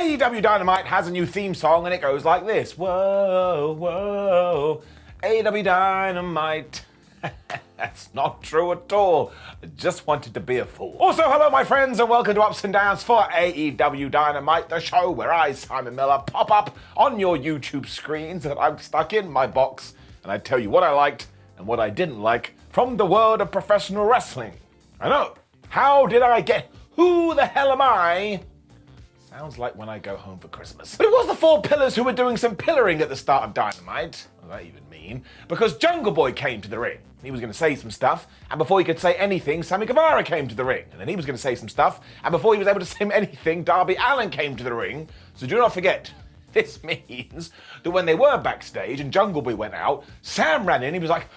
AEW Dynamite has a new theme song and it goes like this. Whoa, whoa, AEW Dynamite. That's not true at all. I just wanted to be a fool. Also, hello my friends and welcome to Ups and Downs for AEW Dynamite, the show where I, Simon Miller, pop up on your YouTube screens that I'm stuck in my box and I tell you what I liked and what I didn't like from the world of professional wrestling. I know. How did I get? Who the hell am I? Sounds like when I go home for Christmas. But it was the Four Pillars who were doing some pillaring at the start of Dynamite. What does that even mean? Because Jungle Boy came to the ring. He was going to say some stuff, and before he could say anything, Sammy Guevara came to the ring. And then he was going to say some stuff, and before he was able to say anything, Darby Allen came to the ring. So do not forget, this means that when they were backstage and Jungle Boy went out, Sam ran in, he was like,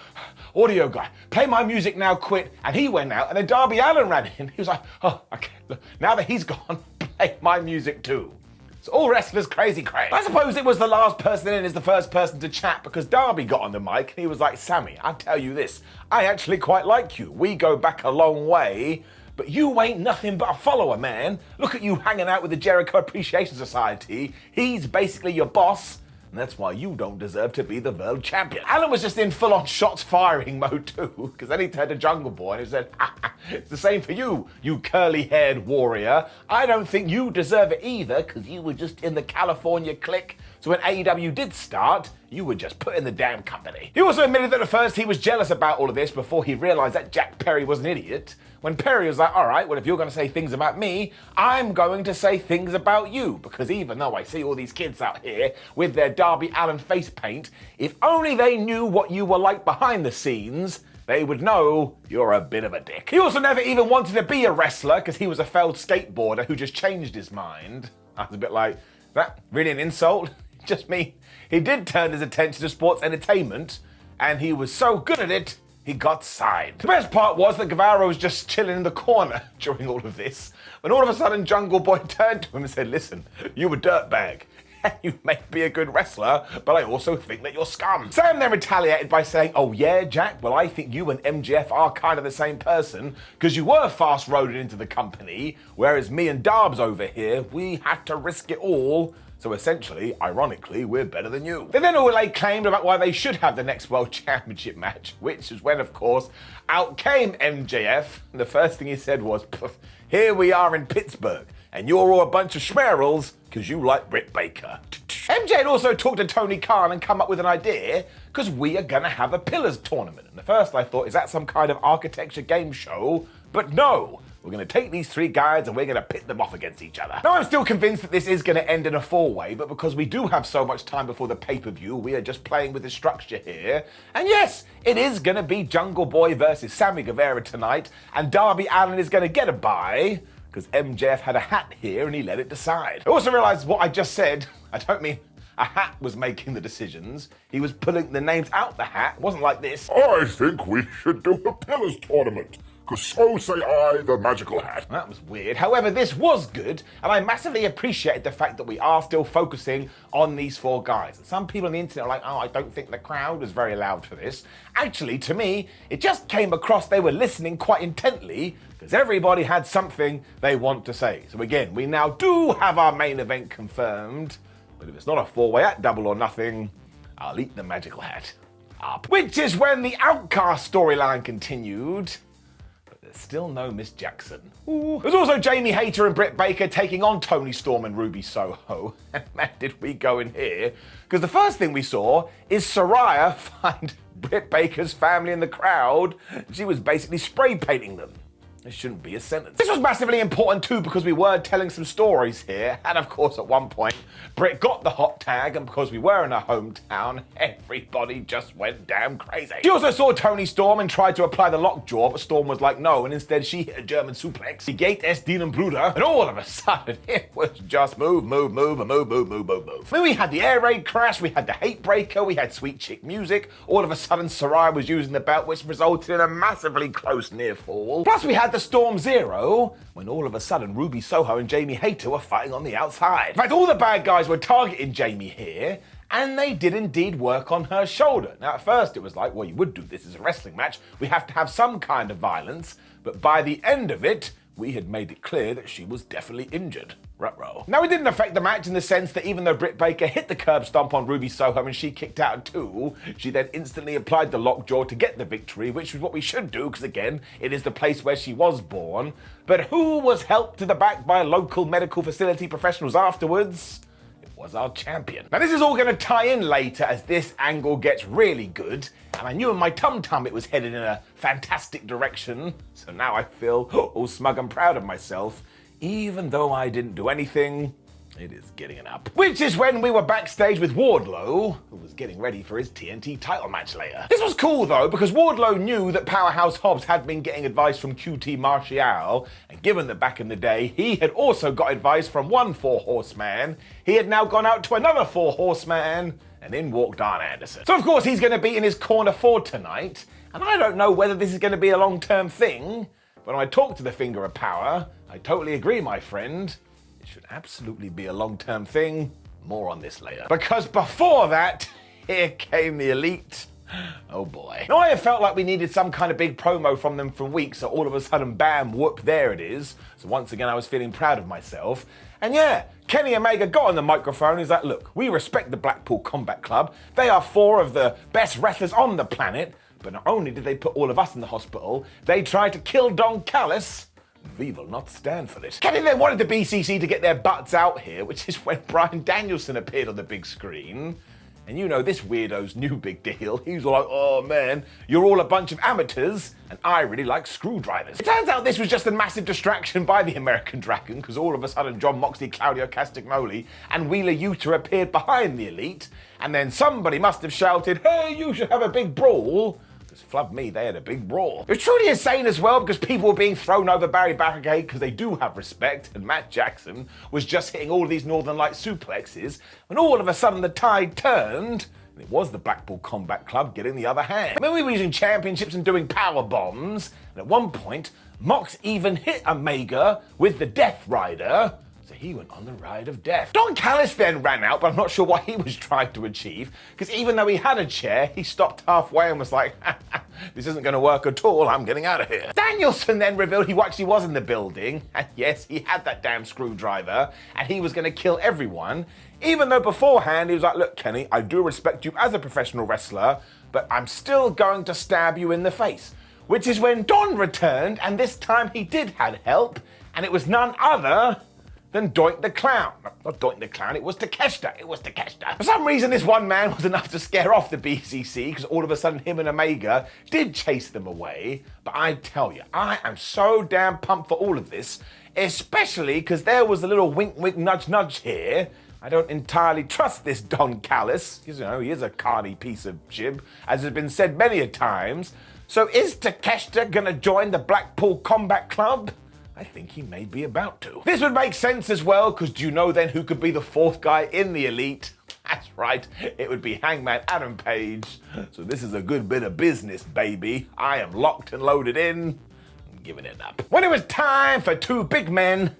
audio guy, play my music now, quit. And he went out, and then Darby Allen ran in. He was like, oh, okay, look, now that he's gone, play my music too. It's all wrestlers crazy craze. I suppose it was the last person in is the first person to chat because Darby got on the mic and he was like, Sammy, I tell you this, I actually quite like you. We go back a long way, but you ain't nothing but a follower, man. Look at you hanging out with the Jericho Appreciation Society. He's basically your boss. And that's why you don't deserve to be the world champion. Allen was just in full-on shots firing mode too, because then he turned to Jungle Boy and he said, it's the same for you, you curly-haired warrior. I don't think you deserve it either, because you were just in the California clique. So when AEW did start, you were just put in the damn company. He also admitted that at first he was jealous about all of this before he realized that Jack Perry was an idiot. When Perry was like, all right, well, if you're going to say things about me, I'm going to say things about you. Because even though I see all these kids out here with their Darby Allen face paint, if only they knew what you were like behind the scenes, they would know you're a bit of a dick. He also never even wanted to be a wrestler because he was a failed skateboarder who just changed his mind. I was a bit like, is that really an insult? Just me. He did turn his attention to sports entertainment, and he was so good at it, he got signed. The best part was that Guevara was just chilling in the corner during all of this, when all of a sudden Jungle Boy turned to him and said, listen, you a dirtbag. You may be a good wrestler, but I also think that you're scum. Sam then retaliated by saying, oh yeah, Jack, well I think you and MJF are kind of the same person, because you were fast-roaded into the company, whereas me and Darbs over here, we had to risk it all. So essentially, ironically, we're better than you. They then all laid claim about why they should have the next World Championship match, which is when, of course, out came MJF. And the first thing he said was, here we are in Pittsburgh, and you're all a bunch of schmerals because you like Britt Baker. MJ had also talked to Tony Khan and come up with an idea, because we are going to have a Pillars tournament. And at first I thought, is that some kind of architecture game show? But no. We're going to take these three guys and we're going to pit them off against each other. Now, I'm still convinced that this is going to end in a four-way, but because we do have so much time before the pay-per-view, we are just playing with the structure here. And yes, it is going to be Jungle Boy versus Sammy Guevara tonight, and Darby Allen is going to get a bye, because MJF had a hat here and he let it decide. I also realized what I just said, I don't mean a hat was making the decisions. He was pulling the names out the hat. It wasn't like this. I think we should do a Pillars tournament. Because so say I, the magical hat. That was weird. However, this was good, and I massively appreciated the fact that we are still focusing on these four guys. And some people on the internet are like, oh, I don't think the crowd was very loud for this. Actually, to me, it just came across they were listening quite intently, because everybody had something they want to say. So again, we now do have our main event confirmed, but if it's not a four-way at Double or Nothing, I'll eat the magical hat up. Which is when the Outcast storyline continued. Still no Miss Jackson. Ooh. There's also Jamie Hayter and Britt Baker taking on Toni Storm and Ruby Soho. And man, did we go in here. Because the first thing we saw is Saraya find Britt Baker's family in the crowd. She was basically spray painting them. This shouldn't be a sentence. This was massively important too because we were telling some stories here, and of course at one point, Britt got the hot tag, and because we were in her hometown, everybody just went damn crazy. She also saw Toni Storm and tried to apply the lockjaw, but Storm was like no, and instead she hit a German suplex, die Gate es Dienen Bruder, and all of a sudden it was just move. Then we had the air raid crash, we had the hate breaker, we had sweet chick music, all of a sudden Saraya was using the belt, which resulted in a massively close near fall. Plus we had the Storm Zero, when all of a sudden Ruby Soho and Jamie Hayter were fighting on the outside. In fact, all the bad guys were targeting Jamie here, and they did indeed work on her shoulder. Now, at first it was like, well, you would do this as a wrestling match. We have to have some kind of violence. But by the end of it, we had made it clear that she was definitely injured. Ruh-roh. Now, it didn't affect the match in the sense that even though Britt Baker hit the curb stomp on Ruby Soho and she kicked out too, she then instantly applied the lockjaw to get the victory, which is what we should do because, again, it is the place where she was born. But who was helped to the back by local medical facility professionals afterwards? It was our champion. Now, this is all going to tie in later as this angle gets really good, and I knew in my tum-tum it was headed in a fantastic direction, so now I feel all smug and proud of myself. Even though I didn't do anything, it is getting it up. Which is when we were backstage with Wardlow, who was getting ready for his TNT title match later. This was cool though, because Wardlow knew that Powerhouse Hobbs had been getting advice from QT Martial, and given that back in the day he had also got advice from one four-horseman, he had now gone out to another four-horseman, and in walked Arn Anderson. So of course he's going to be in his corner for tonight, and I don't know whether this is going to be a long-term thing, but when I talk to the Finger of Power, I totally agree, my friend. It should absolutely be a long-term thing. More on this later. Because before that, here came the Elite. Oh boy. Now I have felt like we needed some kind of big promo from them for weeks, so all of a sudden, bam, whoop, there it is. So once again, I was feeling proud of myself. And yeah, Kenny Omega got on the microphone. He's like, look, we respect the Blackpool Combat Club. They are 4 of the best wrestlers on the planet. But not only did they put all of us in the hospital, they tried to kill Don Callis. We will not stand for this. Kenny then wanted the BCC to get their butts out here, which is when Bryan Danielson appeared on the big screen. And you know this weirdo's new big deal. He was like, oh man, you're all a bunch of amateurs, and I really like screwdrivers. It turns out this was just a massive distraction by the American Dragon, because all of a sudden John Moxley, Claudio Castagnoli, and Wheeler Yuta appeared behind the Elite, and then somebody must have shouted, hey, you should have a big brawl. Flub me, they had a big brawl. It was truly insane as well because people were being thrown over Barry Barricade because they do have respect, and Matt Jackson was just hitting all of these Northern Light suplexes when all of a sudden the tide turned and it was the Blackpool Combat Club getting the other hand. I mean, we were using championships and doing power bombs, and at one point Mox even hit Omega with the Death Rider. So he went on the ride of death. Don Callis then ran out, but I'm not sure what he was trying to achieve, because even though he had a chair, he stopped halfway and was like, this isn't going to work at all, I'm getting out of here. Danielson then revealed he actually was in the building, and yes, he had that damn screwdriver, and he was going to kill everyone, even though beforehand he was like, look, Kenny, I do respect you as a professional wrestler, but I'm still going to stab you in the face. Which is when Don returned, and this time he did have help, and it was none other than Doink the Clown. No, not Doink the Clown, it was Takeshita. It was Takeshita. For some reason, this one man was enough to scare off the BCC, because all of a sudden him and Omega did chase them away. But I tell you, I am so damn pumped for all of this, especially because there was a little wink, wink, nudge, nudge here. I don't entirely trust this Don Callis, because, you know, he is a carny piece of jib, as has been said many a times. So is Takeshita gonna join the Blackpool Combat Club? I think he may be about to. This would make sense as well, because do you know then who could be the 4th guy in the Elite? That's right, it would be Hangman Adam Page. So this is a good bit of business, baby. I am locked and loaded in. I'm giving it up. When it was time for 2 big men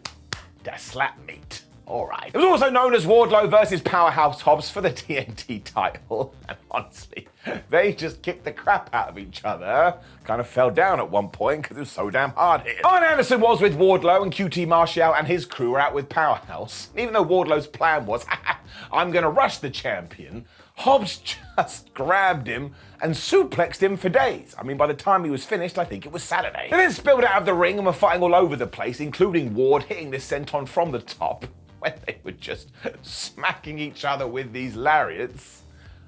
to slap meat. All right. It was also known as Wardlow versus Powerhouse Hobbs for the TNT title. And honestly, they just kicked the crap out of each other. Kind of fell down at one point because it was so damn hard hit. Arn Anderson was with Wardlow, and QT Martial and his crew were out with Powerhouse. Even though Wardlow's plan was, I'm going to rush the champion, Hobbs just grabbed him and suplexed him for days. I mean, by the time he was finished, I think it was Saturday. They then spilled out of the ring and were fighting all over the place, including Ward hitting the senton from the top, when they were just smacking each other with these lariats.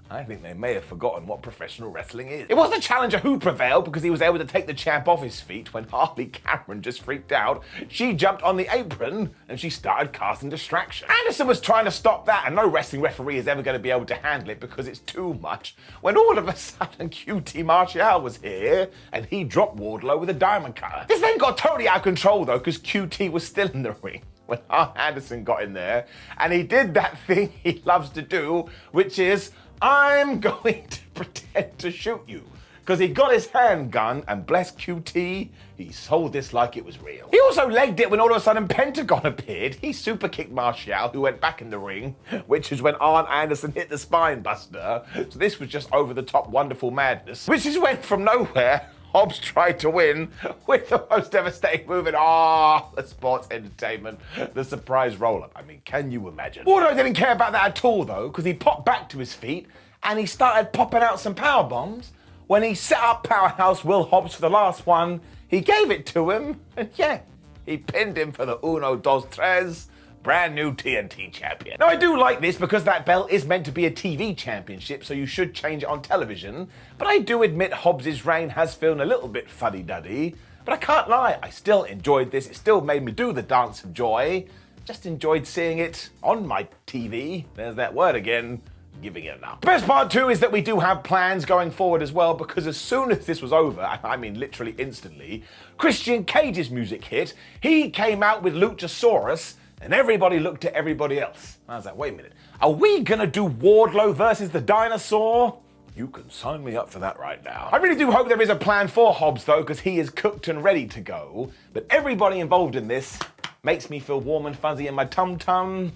I think they may have forgotten what professional wrestling is. It was the challenger who prevailed because he was able to take the champ off his feet when Harley Cameron just freaked out. She jumped on the apron and she started casting distraction. Anderson was trying to stop that, and no wrestling referee is ever going to be able to handle it because it's too much, when all of a sudden QT Martial was here and he dropped Wardlow with a diamond cutter. This then got totally out of control though, because QT was still in the ring when Arn Anderson got in there, and he did that thing he loves to do, which is, I'm going to pretend to shoot you. Because he got his handgun, and bless QT, he sold this like it was real. He also legged it when all of a sudden Pentagon appeared. He super kicked Martial, who went back in the ring, which is when Arn Anderson hit the spine buster. So this was just over the top wonderful madness, which is when from nowhere, Hobbs tried to win with the most devastating move in all the sports entertainment, the surprise roll-up. I mean, can you imagine? Wardlow didn't care about that at all, though, because he popped back to his feet and he started popping out some power bombs. When he set up Powerhouse Will Hobbs for the last one, he gave it to him, and yeah, he pinned him for the uno, dos, tres, brand new TNT champion. Now, I do like this because that belt is meant to be a TV championship, so you should change it on television, but I do admit Hobbs' reign has feeling a little bit fuddy-duddy, but I can't lie, I still enjoyed this. It still made me do the dance of joy. Just enjoyed seeing it on my TV. There's that word again. Giving it up. The best part too is that we do have plans going forward as well, because as soon as this was over, I mean literally instantly, Christian Cage's music hit. He came out with Luchasaurus and everybody looked at everybody else. I was like, wait a minute, are we gonna do Wardlow versus the dinosaur? You can sign me up for that right now. I really do hope there is a plan for Hobbs though, because he is cooked and ready to go, but everybody involved in this makes me feel warm and fuzzy in my tum-tum.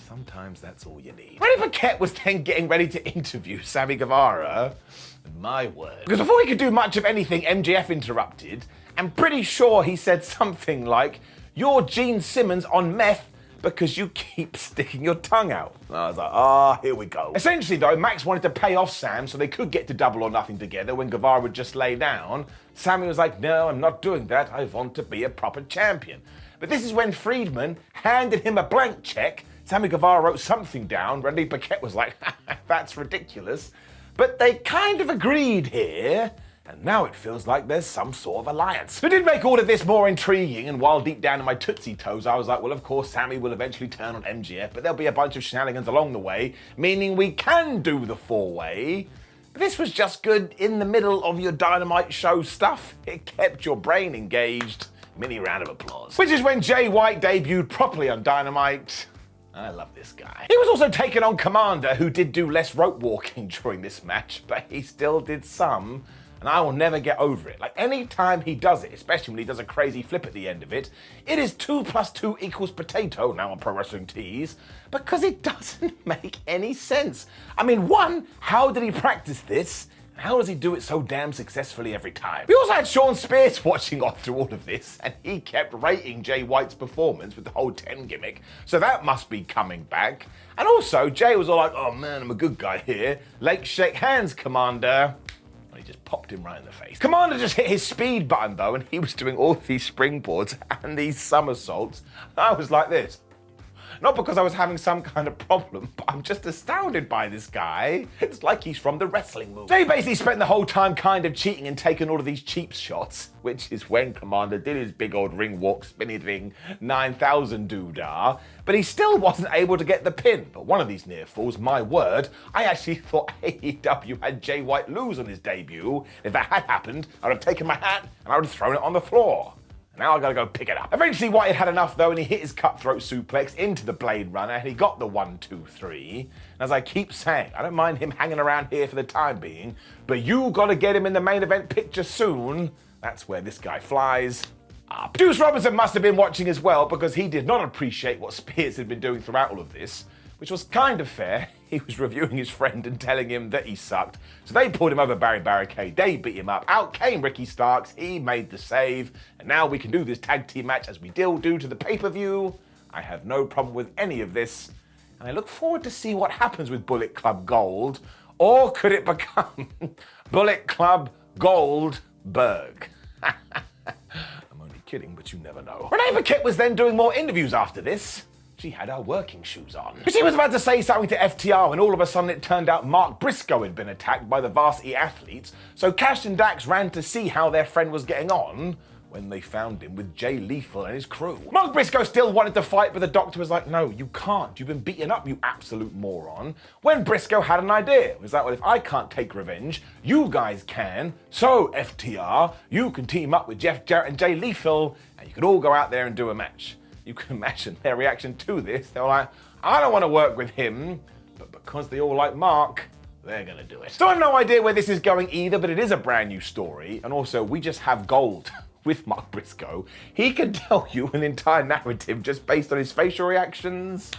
Sometimes that's all you need. Renee Paquette was then getting ready to interview Sammy Guevara. My word. Because before he could do much of anything, MJF interrupted. I'm pretty sure he said something like, "You're Gene Simmons on meth because you keep sticking your tongue out." And I was like, here we go. Essentially though, Max wanted to pay off Sam so they could get to Double or Nothing together when Guevara would just lay down. Sammy was like, "No, I'm not doing that. I want to be a proper champion." But this is when Friedman handed him a blank check. Sammy Guevara wrote something down. Renee Paquette was like, that's ridiculous. But they kind of agreed here, and now it feels like there's some sort of alliance. It did make all of this more intriguing, and while deep down in my Tootsie Toes, I was like, well, of course, Sammy will eventually turn on MJF, but there'll be a bunch of shenanigans along the way, meaning we can do the four-way. This was just good in the middle of your Dynamite show stuff. It kept your brain engaged. Mini round of applause. Which is when Jay White debuted properly on Dynamite. I love this guy. He was also taking on Komander, who did do less rope walking during this match, but he still did some, and I will never get over it. Like, any time he does it, especially when he does a crazy flip at the end of it, it is 2 + 2 = potato, now on Pro Wrestling Tees, because it doesn't make any sense. I mean, one, how did he practice this? How does he do it so damn successfully every time? We also had Sean Spears watching on through all of this, and he kept rating Jay White's performance with the whole 10 gimmick, so that must be coming back. And also, Jay was all like, "Oh man, I'm a good guy here. Let's shake hands, Komander." And he just popped him right in the face. Komander just hit his speed button though, and he was doing all these springboards and these somersaults. I was like this. Not because I was having some kind of problem, but I'm just astounded by this guy. It's like he's from the wrestling movie. They basically spent the whole time kind of cheating and taking all of these cheap shots, which is when Komander did his big old ring walk, spinning ring 9,000 doodah, but he still wasn't able to get the pin. But one of these near falls, my word, I actually thought AEW had Jay White lose on his debut. If that had happened, I would have taken my hat and I would have thrown it on the floor. Now I gotta go pick it up. Eventually White had enough though, and he hit his cutthroat suplex into the Blade Runner, and he got the 1, 2, 3. And as I keep saying, I don't mind him hanging around here for the time being, but you gotta get him in the main event picture soon. That's where this guy flies up. Juice Robinson must have been watching as well, because he did not appreciate what Spears had been doing throughout all of this, which was kind of fair. He was reviewing his friend and telling him that he sucked. So they pulled him over Barry Barricade, they beat him up, out came Ricky Starks, he made the save, and now we can do this tag team match as we do to the pay-per-view. I have no problem with any of this, and I look forward to see what happens with Bullet Club Gold, or could it become Bullet Club Goldberg? I'm only kidding, but you never know. Renee Paquette was then doing more interviews after this. She had her working shoes on. She was about to say something to FTR when all of a sudden it turned out Mark Briscoe had been attacked by the varsity athletes, so Cash and Dax ran to see how their friend was getting on when they found him with Jay Lethal and his crew. Mark Briscoe still wanted to fight, but the doctor was like, "No, you can't. You've been beaten up, you absolute moron." When Briscoe had an idea. It was like, well, if I can't take revenge, you guys can. So, FTR, you can team up with Jeff Jarrett and Jay Lethal, and you can all go out there and do a match. You can imagine their reaction to this. They were like, I don't want to work with him, but because they all like Mark, they're gonna do it. So I have no idea where this is going either, but it is a brand new story. And also, we just have gold with Mark Briscoe. He can tell you an entire narrative just based on his facial reactions.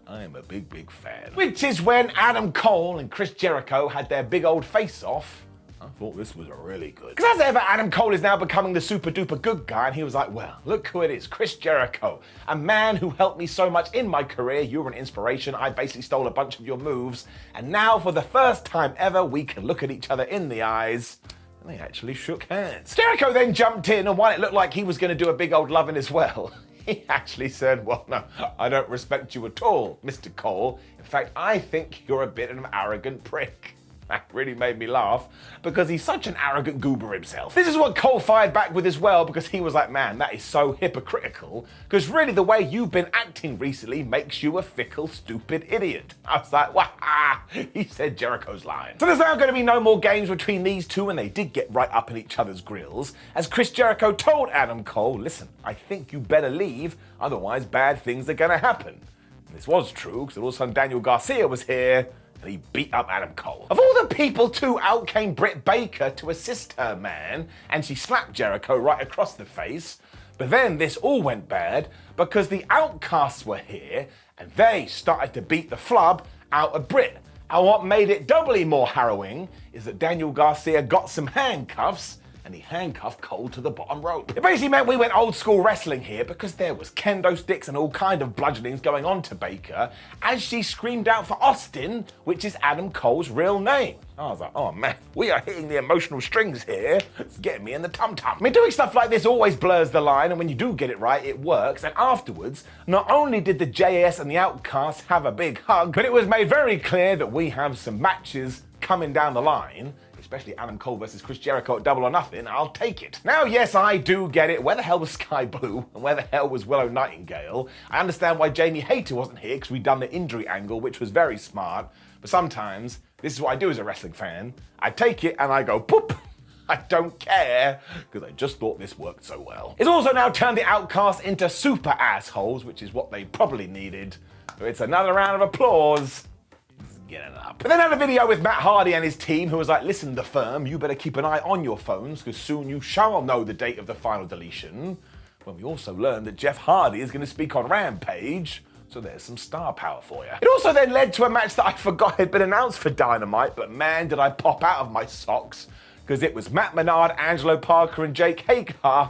I am a big, big fan. Which is when Adam Cole and Chris Jericho had their big old face-off I thought this was really good. Because as ever, Adam Cole is now becoming the super duper good guy, and he was like, well, look who it is, Chris Jericho, a man who helped me so much in my career. You were an inspiration. I basically stole a bunch of your moves, and now for the first time ever, we can look at each other in the eyes. And they actually shook hands. Jericho then jumped in, and while it looked like he was going to do a big old loving as well, he actually said, well, no, I don't respect you at all, Mr. Cole. In fact, I think you're a bit of an arrogant prick. That really made me laugh because he's such an arrogant goober himself. This is what Cole fired back with as well, because he was like, man, that is so hypocritical, because really the way you've been acting recently makes you a fickle, stupid idiot. I was like, wah, he said Jericho's line. So there's now going to be no more games between these two, and they did get right up in each other's grills, as Chris Jericho told Adam Cole, listen, I think you better leave, otherwise bad things are going to happen. And this was true, because all of a sudden Daniel Garcia was here, and he beat up Adam Cole. Of all the people, too, out came Britt Baker to assist her man, and she slapped Jericho right across the face. But then this all went bad because the Outcasts were here, and they started to beat the flub out of Britt. And what made it doubly more harrowing is that Daniel Garcia got some handcuffs, and he handcuffed Cole to the bottom rope. It basically meant we went old school wrestling here, because there was kendo sticks and all kind of bludgeonings going on to Baker as she screamed out for Austin, which is Adam Cole's real name. I was like, oh man, we are hitting the emotional strings here. It's getting me in the tum-tum. I mean, doing stuff like this always blurs the line, and when you do get it right, it works. And afterwards, not only did the JAS and the Outcasts have a big hug, but it was made very clear that we have some matches coming down the line, especially Adam Cole versus Chris Jericho at Double or Nothing. I'll take it. Now, yes, I do get it. Where the hell was Sky Blue? And where the hell was Willow Nightingale? I understand why Jamie Hayter wasn't here, because we'd done the injury angle, which was very smart. But sometimes, this is what I do as a wrestling fan. I take it and I go, poop. I don't care, because I just thought this worked so well. It's also now turned the Outcasts into super assholes, which is what they probably needed. So it's another round of applause. Get it up. But then had a video with Matt Hardy and his team who was like, listen, the firm, you better keep an eye on your phones, because soon you shall know the date of the final deletion. When we also learned that Jeff Hardy is going to speak on Rampage, so there's some star power for you. It also then led to a match that I forgot had been announced for Dynamite, but man, did I pop out of my socks, because it was Matt Menard, Angelo Parker, and Jake Hager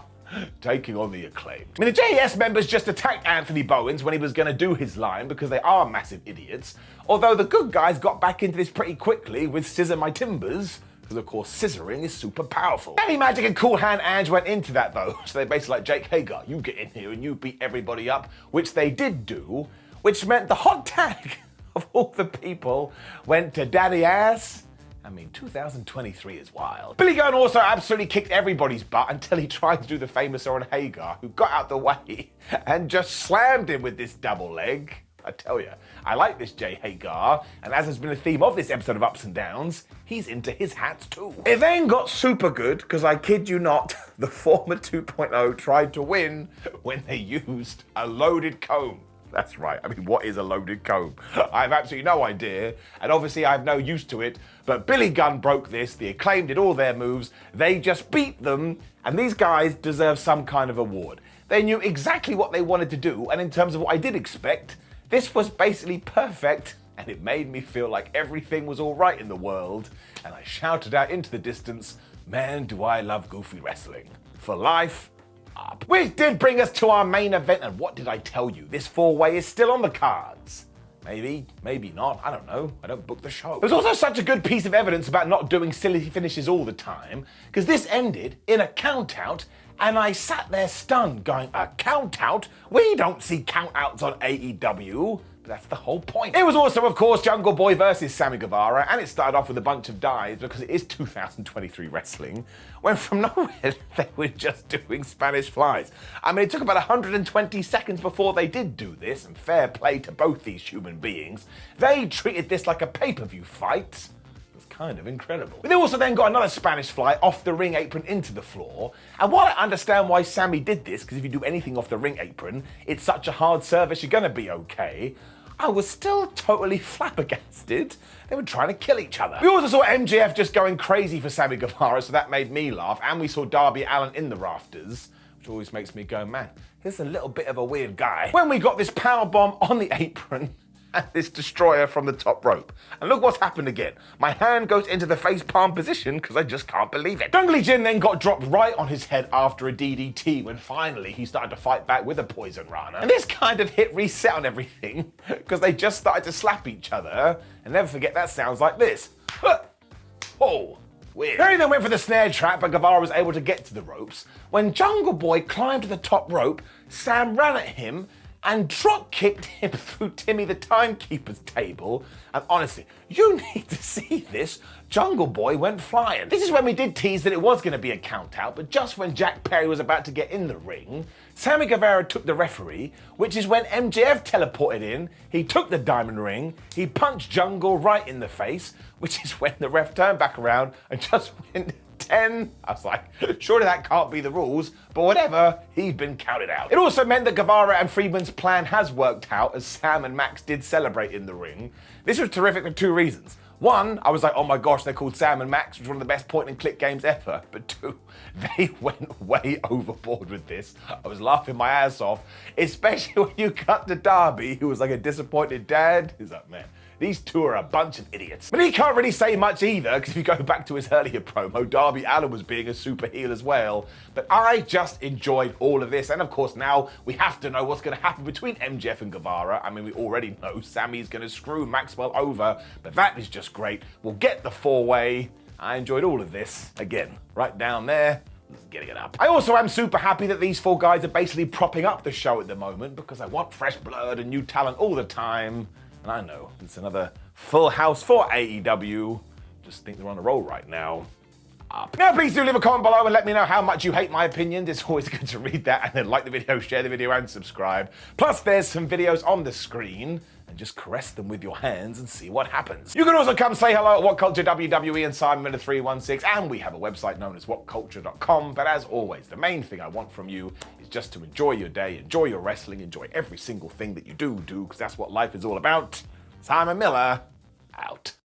taking on the Acclaimed. I mean, the JAS members just attacked Anthony Bowens when he was going to do his line, because they are massive idiots, although the good guys got back into this pretty quickly with Scissor My Timbers, because of course scissoring is super powerful. Danny Magic and Cool Hand Ange went into that though, so they basically like, Jake Hager, you get in here and you beat everybody up, which they did do, which meant the hot tag of all the people went to Daddy Ass. I mean, 2023 is wild. Billy Gunn also absolutely kicked everybody's butt until he tried to do the famous on Hager, who got out the way and just slammed him with this double leg. I tell you, I like this Jay Hager, and as has been a theme of this episode of Ups and Downs, he's into his hats too. It then got super good, because I kid you not, the former 2.0 tried to win when they used a loaded comb. That's right. I mean, what is a loaded comb? I have absolutely no idea, and obviously I have no use to it, but Billy Gunn broke this, the Acclaimed did all their moves, they just beat them, and these guys deserve some kind of award. They knew exactly what they wanted to do, and in terms of what I did expect, this was basically perfect, and it made me feel like everything was all right in the world, and I shouted out into the distance, man, do I love goofy wrestling. For life, up. Which did bring us to our main event, and what did I tell you? This four-way is still on the cards. Maybe, maybe not, I don't know, I don't book the show. There's also such a good piece of evidence about not doing silly finishes all the time, because this ended in a count-out, and I sat there stunned, going, a count-out? We don't see count-outs on AEW. But that's the whole point. It was also, of course, Jungle Boy versus Sammy Guevara, and it started off with a bunch of dives because it is 2023 wrestling, when from nowhere they were just doing Spanish flies. I mean, it took about 120 seconds before they did do this, and fair play to both these human beings. They treated this like a pay-per-view fight. Kind of incredible. They also then got another Spanish fly off the ring apron into the floor, and while I understand why Sammy did this, because if you do anything off the ring apron, it's such a hard service, you're gonna be okay, I was still totally flabbergasted. They were trying to kill each other. We also saw MJF just going crazy for Sammy Guevara, so that made me laugh, and we saw Darby Allen in the rafters, which always makes me go, man, here's a little bit of a weird guy. When we got this powerbomb on the apron, and this destroyer from the top rope. And look what's happened again. My hand goes into the face palm position because I just can't believe it. Jungle Jin then got dropped right on his head after a DDT when finally he started to fight back with a poison rana. And this kind of hit reset on everything because they just started to slap each other. And never forget that sounds like this. Oh. Weird. Perry then went for the snare trap, but Guevara was able to get to the ropes. When Jungle Boy climbed to the top rope, Sam ran at him and drop kicked him through Timmy the Timekeeper's table. And honestly, you need to see this. Jungle Boy went flying. This is when we did tease that it was going to be a count out, but just when Jack Perry was about to get in the ring, Sammy Guevara took the referee, which is when MJF teleported in, he took the diamond ring, he punched Jungle right in the face, which is when the ref turned back around and just went 10. I was like, surely that can't be the rules, but whatever, he'd been counted out. It also meant that Guevara and Friedman's plan has worked out as Sam and Max did celebrate in the ring. This was terrific for two reasons. One, I was like, oh my gosh, they're called Sam and Max, which was one of the best point and click games ever. But two, they went way overboard with this. I was laughing my ass off, especially when you cut to Darby, who was like a disappointed dad. He's like, man, these two are a bunch of idiots. But he can't really say much either, because if you go back to his earlier promo, Darby Allen was being a super heel as well. But I just enjoyed all of this. And of course, now we have to know what's going to happen between MJF and Guevara. I mean, we already know Sammy's going to screw Maxwell over, but that is just great. We'll get the four-way. I enjoyed all of this. Again, right down there. Getting it up. I also am super happy that these four guys are basically propping up the show at the moment because I want fresh blood and new talent all the time. And I know it's another full house for AEW. Just think they're on a roll right now. Up. Now please do leave a comment below and let me know how much you hate my opinions. It's always good to read that, and then like the video, share the video and subscribe. Plus there's some videos on the screen and just caress them with your hands and see what happens. You can also come say hello at WhatCulture WWE and Simon 316, and we have a website known as WhatCulture.com. But as always, the main thing I want from you is just to enjoy your day, enjoy your wrestling, enjoy every single thing that you do, because that's what life is all about. Simon Miller, out.